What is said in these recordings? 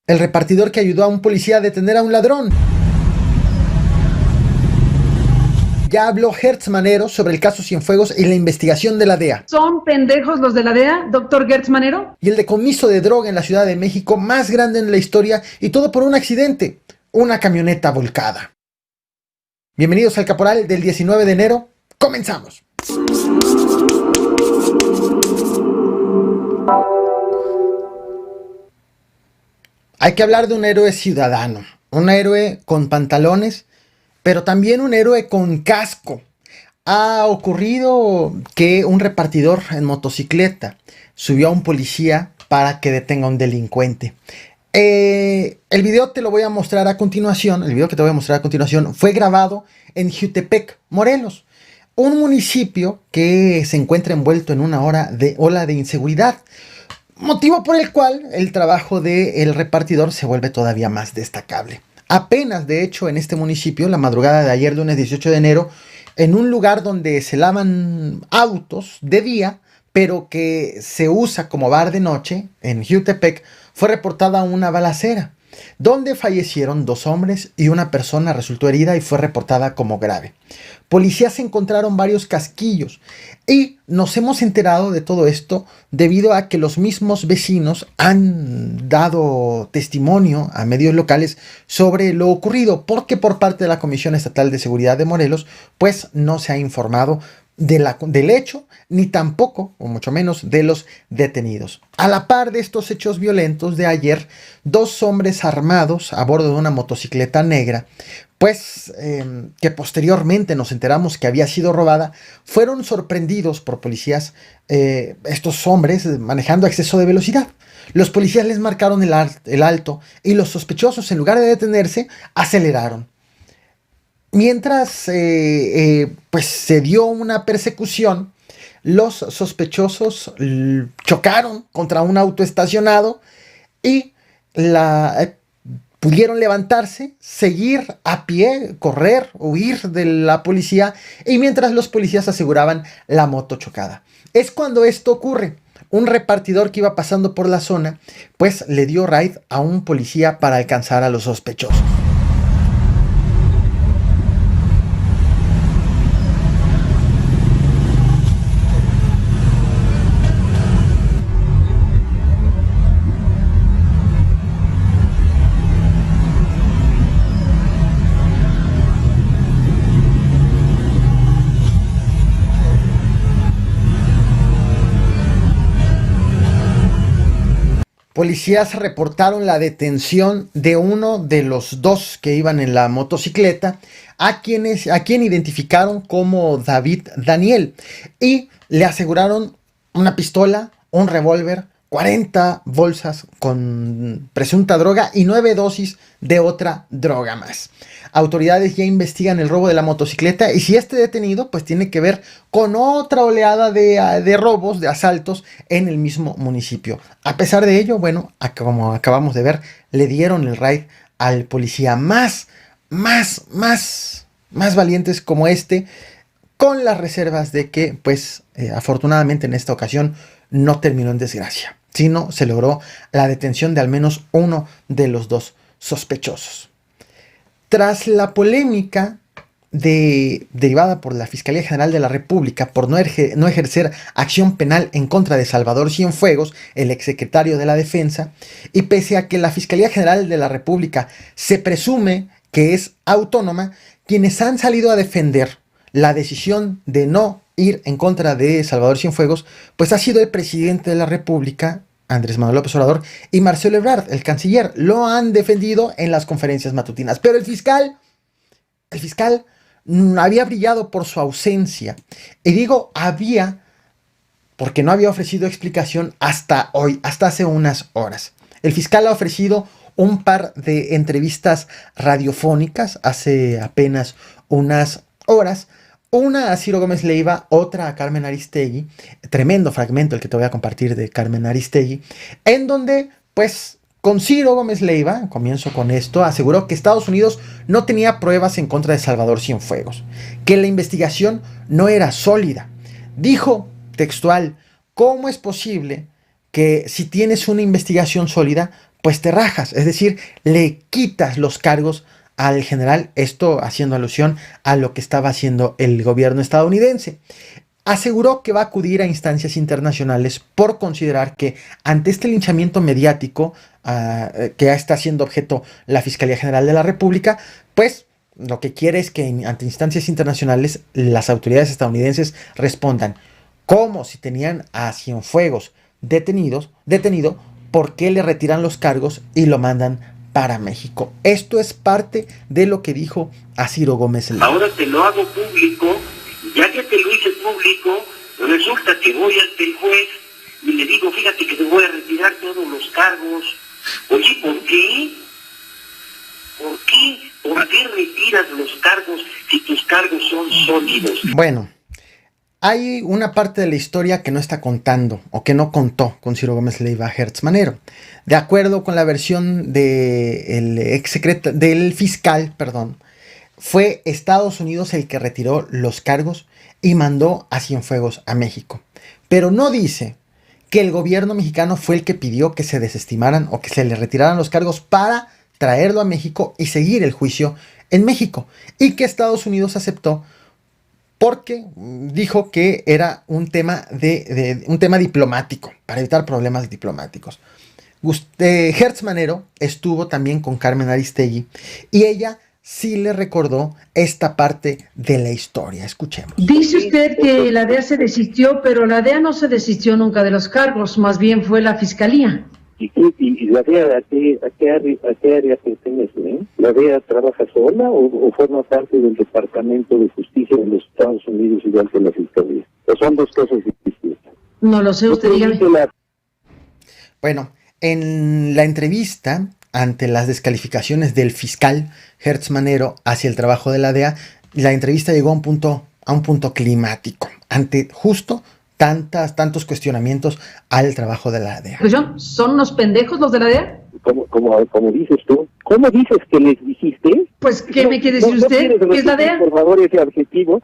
El repartidor que ayudó a un policía a detener a un ladrón. Ya habló Gertz Manero sobre el caso Cienfuegos y la investigación de la DEA. ¿Son pendejos los de la DEA, doctor Gertz Manero? Y el decomiso de droga en la Ciudad de México más grande en la historia, y todo por un accidente, una camioneta volcada. Bienvenidos al Caporal del 19 de enero. ¡Comenzamos! Hay que hablar de un héroe ciudadano, un héroe con pantalones, pero también un héroe con casco. Ha ocurrido que un repartidor en motocicleta subió a un policía para que detenga a un delincuente. El video te lo voy a mostrar a continuación. El video que te voy a mostrar a continuación fue grabado en Jutepec, Morelos, un municipio que se encuentra envuelto en una ola de inseguridad, motivo por el cual el trabajo del repartidor se vuelve todavía más destacable. Apenas, de hecho, en este municipio, la madrugada de ayer, lunes 18 de enero, en un lugar donde se lavan autos de día, pero que se usa como bar de noche, en Jutepec, fue reportada una balacera, donde fallecieron 2 hombres y una persona resultó herida y fue reportada como grave. Policías encontraron varios casquillos y nos hemos enterado de todo esto debido a que los mismos vecinos han dado testimonio a medios locales sobre lo ocurrido, porque por parte de la Comisión Estatal de Seguridad de Morelos pues no se ha informado del hecho, ni tampoco, o mucho menos, de los detenidos. A la par de estos hechos violentos de ayer, 2 hombres armados a bordo de una motocicleta negra, pues que posteriormente nos enteramos que había sido robada, fueron sorprendidos por policías, estos hombres manejando a exceso de velocidad. Los policías les marcaron el alto y los sospechosos, en lugar de detenerse, aceleraron. Mientras pues se dio una persecución, los sospechosos chocaron contra un auto estacionado y pudieron levantarse, seguir a pie, correr, huir de la policía, y mientras los policías aseguraban la moto chocada. Es cuando esto ocurre. Un repartidor que iba pasando por la zona pues le dio raid a un policía para alcanzar a los sospechosos. Policías reportaron la detención de uno de los 2 que iban en la motocicleta, a quien identificaron como David Daniel, y le aseguraron una pistola, un revólver, 40 bolsas con presunta droga y 9 dosis de otra droga más. Autoridades ya investigan el robo de la motocicleta, y si este detenido pues tiene que ver con otra oleada de robos, de asaltos en el mismo municipio. A pesar de ello, bueno, como acabamos de ver, le dieron el raid al policía más valientes como este, con las reservas de que pues afortunadamente en esta ocasión no terminó en desgracia, sino se logró la detención de al menos uno de los 2 sospechosos. Tras la polémica derivada por la Fiscalía General de la República por no ejercer acción penal en contra de Salvador Cienfuegos, el exsecretario de la Defensa, y pese a que la Fiscalía General de la República se presume que es autónoma, quienes han salido a defender la decisión de no ir en contra de Salvador Cienfuegos, pues ha sido el presidente de la República, Andrés Manuel López Obrador, y Marcelo Ebrard, el canciller. Lo han defendido en las conferencias matutinas, pero el fiscal había brillado por su ausencia, y digo había porque no había ofrecido explicación hasta hoy, hasta hace unas horas. El fiscal ha ofrecido un par de entrevistas radiofónicas hace apenas unas horas, una a Ciro Gómez Leiva, otra a Carmen Aristegui, tremendo fragmento el que te voy a compartir de Carmen Aristegui, en donde pues con Ciro Gómez Leiva, comienzo con esto, aseguró que Estados Unidos no tenía pruebas en contra de Salvador Cienfuegos, que la investigación no era sólida. Dijo textual: ¿cómo es posible que si tienes una investigación sólida, pues te rajas, es decir, le quitas los cargos al general, esto haciendo alusión a lo que estaba haciendo el gobierno estadounidense. Aseguró que va a acudir a instancias internacionales por considerar que ante este linchamiento mediático que está siendo objeto la Fiscalía General de la República, pues lo que quiere es que ante instancias internacionales las autoridades estadounidenses respondan como si tenían a Cienfuegos detenido, ¿por qué le retiran los cargos y lo mandan para México? Esto es parte de lo que dijo a Ciro Gómez Leiva. Ahora te lo hago público, ya que te lo hice público, resulta que voy ante el juez y le digo, fíjate que te voy a retirar todos los cargos. Oye, ¿por qué? ¿Por qué? ¿Por qué retiras los cargos si tus cargos son sólidos? Bueno, hay una parte de la historia que no está contando o que no contó con Ciro Gómez Leiva Hertz Manero. De acuerdo con la versión del fiscal, fue Estados Unidos el que retiró los cargos y mandó a Cienfuegos a México. Pero no dice que el gobierno mexicano fue el que pidió que se desestimaran o que se le retiraran los cargos para traerlo a México y seguir el juicio en México. Y que Estados Unidos aceptó porque dijo que era un tema diplomático, para evitar problemas diplomáticos. Hertz Manero estuvo también con Carmen Aristegui y ella sí le recordó esta parte de la historia. Escuchemos. Dice usted que la DEA se desistió, pero la DEA no se desistió nunca de los cargos, más bien fue la Fiscalía. ¿Y la DEA a qué área pertenece? ¿La DEA trabaja sola o forma parte del Departamento de Justicia de los Estados Unidos igual que la Fiscalía? ¿O son dos cosas distintas? No lo sé, usted dígame. Bueno, en la entrevista ante las descalificaciones del fiscal Hertz Manero hacia el trabajo de la DEA, la entrevista llegó a un punto climático, ante justo tantos cuestionamientos al trabajo de la DEA. ¿Son unos pendejos los de la DEA? Como dices tú. ¿Cómo dices que les dijiste? Pues, ¿qué me quiere decir usted? ¿Qué es la DEA? Por favor, ese adjetivo.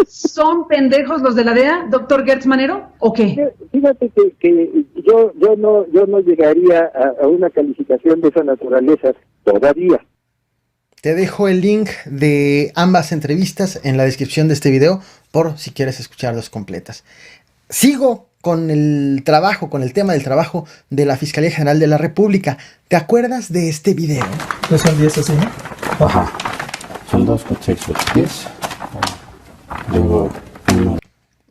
¿Son pendejos los de la DEA, doctor Hertz Manero, o qué? Fíjate que yo no llegaría a una calificación de esa naturaleza todavía. Te dejo el link de ambas entrevistas en la descripción de este video por si quieres escucharlas completas. Sigo con el tema del trabajo de la Fiscalía General de la República. ¿Te acuerdas de este video? ¿No son 10 así, no? Ajá. Son dos contextos. 10. Luego uno.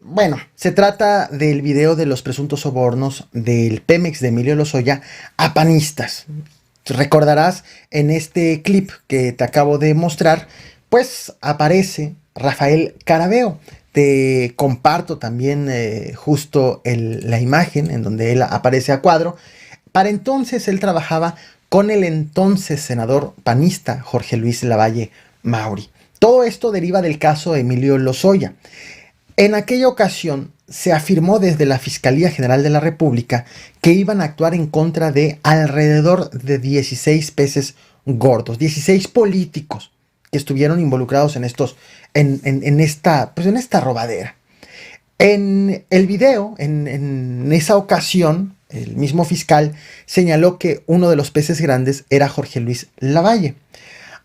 Bueno, se trata del video de los presuntos sobornos del Pemex de Emilio Lozoya a panistas. Recordarás en este clip que te acabo de mostrar, pues aparece Rafael Carabeo. Te comparto también justo la imagen en donde él aparece a cuadro. Para entonces él trabajaba con el entonces senador panista Jorge Luis Lavalle Mauri. Todo esto deriva del caso Emilio Lozoya. En aquella ocasión se afirmó desde la Fiscalía General de la República que iban a actuar en contra de alrededor de 16 peces gordos, 16 políticos que estuvieron involucrados en esta robadera. En el video, en esa ocasión, el mismo fiscal señaló que uno de los peces grandes era Jorge Luis Lavalle.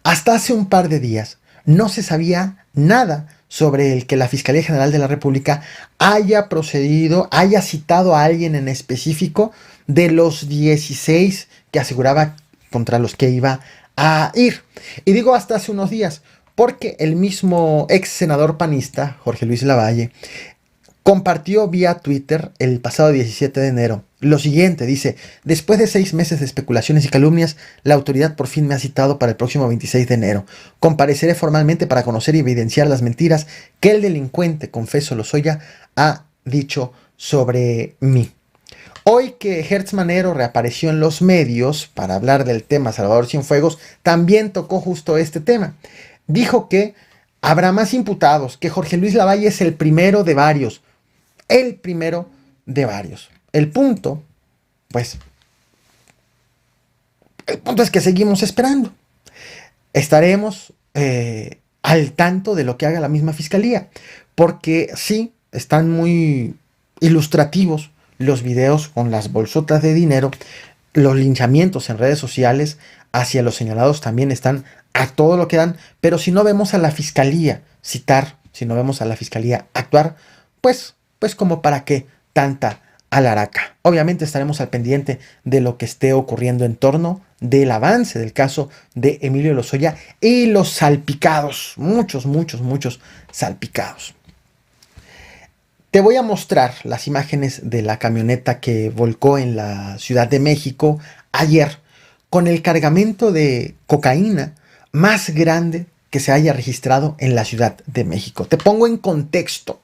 Hasta hace un par de días no se sabía nada sobre el que la Fiscalía General de la República haya citado a alguien en específico de los 16 que aseguraba contra los que iba a ir. Y digo hasta hace unos días, porque el mismo ex senador panista, Jorge Luis Lavalle, compartió vía Twitter el pasado 17 de enero lo siguiente, dice: después de 6 meses de especulaciones y calumnias, la autoridad por fin me ha citado para el próximo 26 de enero. Compareceré formalmente para conocer y evidenciar las mentiras que el delincuente confeso Lozoya ha dicho sobre mí. Hoy que Hertz Manero reapareció en los medios para hablar del tema Salvador Cienfuegos, también tocó justo este tema. Dijo que habrá más imputados, que Jorge Luis Lavalle es el primero de varios. El primero de varios. El punto es que seguimos esperando. Estaremos al tanto de lo que haga la misma fiscalía, porque sí, están muy ilustrativos los videos con las bolsotas de dinero Los linchamientos en redes sociales hacia los señalados también están a todo lo que dan, pero si no vemos a la fiscalía citar, si no vemos a la fiscalía actuar, pues como para qué tanta alaraca. Obviamente estaremos al pendiente de lo que esté ocurriendo en torno del avance del caso de Emilio Lozoya y los salpicados, muchos salpicados. Te voy a mostrar las imágenes de la camioneta que volcó en la Ciudad de México ayer con el cargamento de cocaína más grande que se haya registrado en la Ciudad de México. Te pongo en contexto.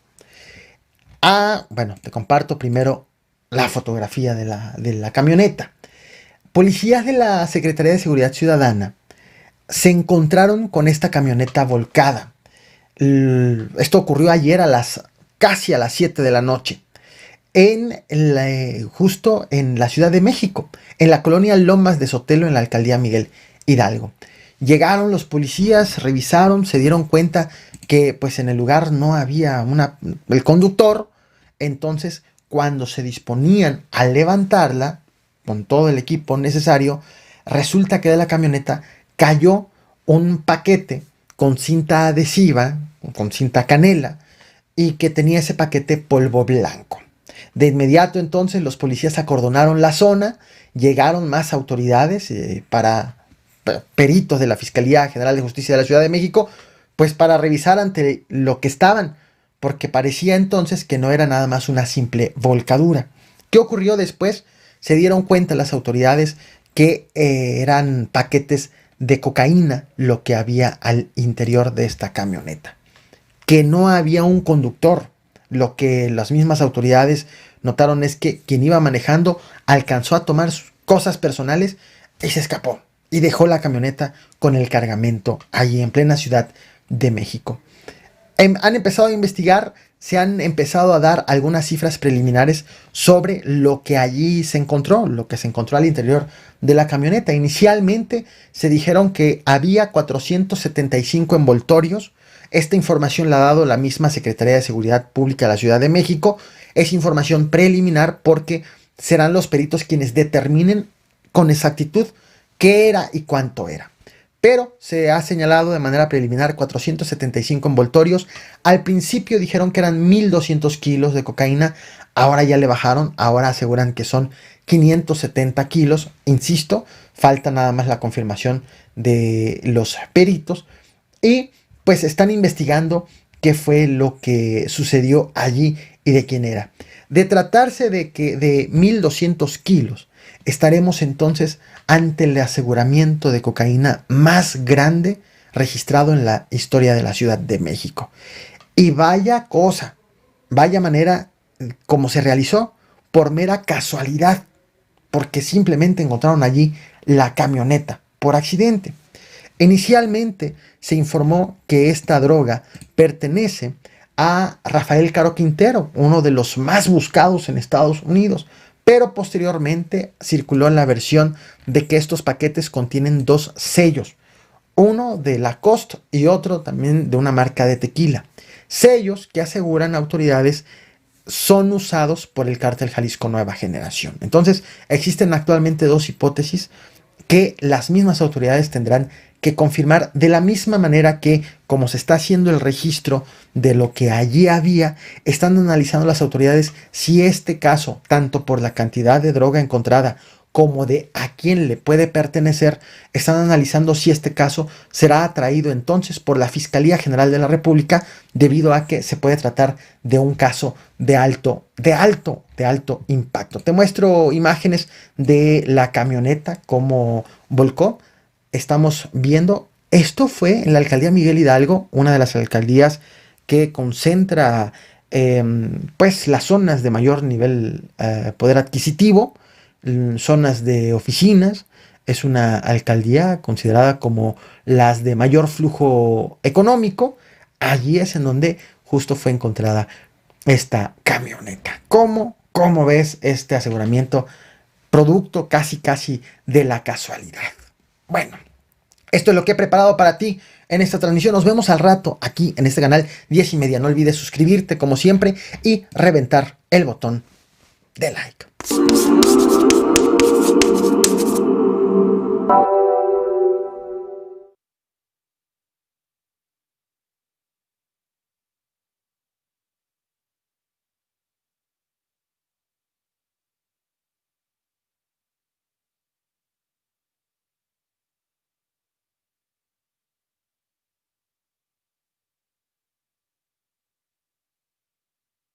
Te comparto primero la fotografía de la camioneta. Policías de la Secretaría de Seguridad Ciudadana se encontraron con esta camioneta volcada. Esto ocurrió ayer casi a las 7 de la noche, justo en la Ciudad de México, en la colonia Lomas de Sotelo, en la alcaldía Miguel Hidalgo. Llegaron los policías, revisaron, se dieron cuenta que pues en el lugar no había el conductor. Entonces, cuando se disponían a levantarla con todo el equipo necesario, resulta que de la camioneta cayó un paquete con cinta adhesiva, con cinta canela, y que tenía ese paquete polvo blanco. De inmediato entonces los policías acordonaron la zona, llegaron más autoridades peritos de la Fiscalía General de Justicia de la Ciudad de México, pues para revisar ante lo que estaban, porque parecía entonces que no era nada más una simple volcadura. ¿Qué ocurrió después? Se dieron cuenta las autoridades que eran paquetes de cocaína lo que había al interior de esta camioneta, que no había un conductor. Lo que las mismas autoridades notaron es que quien iba manejando alcanzó a tomar sus cosas personales y se escapó y dejó la camioneta con el cargamento allí en plena Ciudad de México. Han empezado a investigar, se han empezado a dar algunas cifras preliminares sobre lo que allí se encontró, lo que se encontró al interior de la camioneta. Inicialmente se dijeron que había 475 envoltorios. Esta información la ha dado la misma Secretaría de Seguridad Pública de la Ciudad de México. Es información preliminar porque serán los peritos quienes determinen con exactitud qué era y cuánto era. Pero se ha señalado de manera preliminar 475 envoltorios. Al principio dijeron que eran 1.200 kilos de cocaína. Ahora ya le bajaron. Ahora aseguran que son 570 kilos. Insisto, falta nada más la confirmación de los peritos. Y pues están investigando qué fue lo que sucedió allí y de quién era. De tratarse de 1.200 kilos, estaremos entonces ante el aseguramiento de cocaína más grande registrado en la historia de la Ciudad de México. Y vaya cosa, vaya manera como se realizó, por mera casualidad, porque simplemente encontraron allí la camioneta por accidente. Inicialmente se informó que esta droga pertenece a Rafael Caro Quintero, uno de los más buscados en Estados Unidos, pero posteriormente circuló la versión de que estos paquetes contienen 2 sellos, uno de Lacoste y otro también de una marca de tequila, sellos que aseguran autoridades son usados por el Cártel Jalisco Nueva Generación. Entonces existen actualmente 2 hipótesis que las mismas autoridades tendrán que confirmar, de la misma manera que, como se está haciendo el registro de lo que allí había, están analizando las autoridades si este caso, tanto por la cantidad de droga encontrada como de a quién le puede pertenecer, están analizando si este caso será atraído entonces por la Fiscalía General de la República, debido a que se puede tratar de un caso de alto impacto. Te muestro imágenes de la camioneta, cómo volcó. Estamos viendo, esto fue en la alcaldía Miguel Hidalgo, una de las alcaldías que concentra pues las zonas de mayor nivel poder adquisitivo, zonas de oficinas. Es una alcaldía considerada como las de mayor flujo económico. Allí es en donde justo fue encontrada esta camioneta. ¿Cómo ves este aseguramiento? Producto casi de la casualidad. Bueno, esto es lo que he preparado para ti en esta transmisión. Nos vemos al rato aquí en este canal 10:30. No olvides suscribirte como siempre y reventar el botón de like.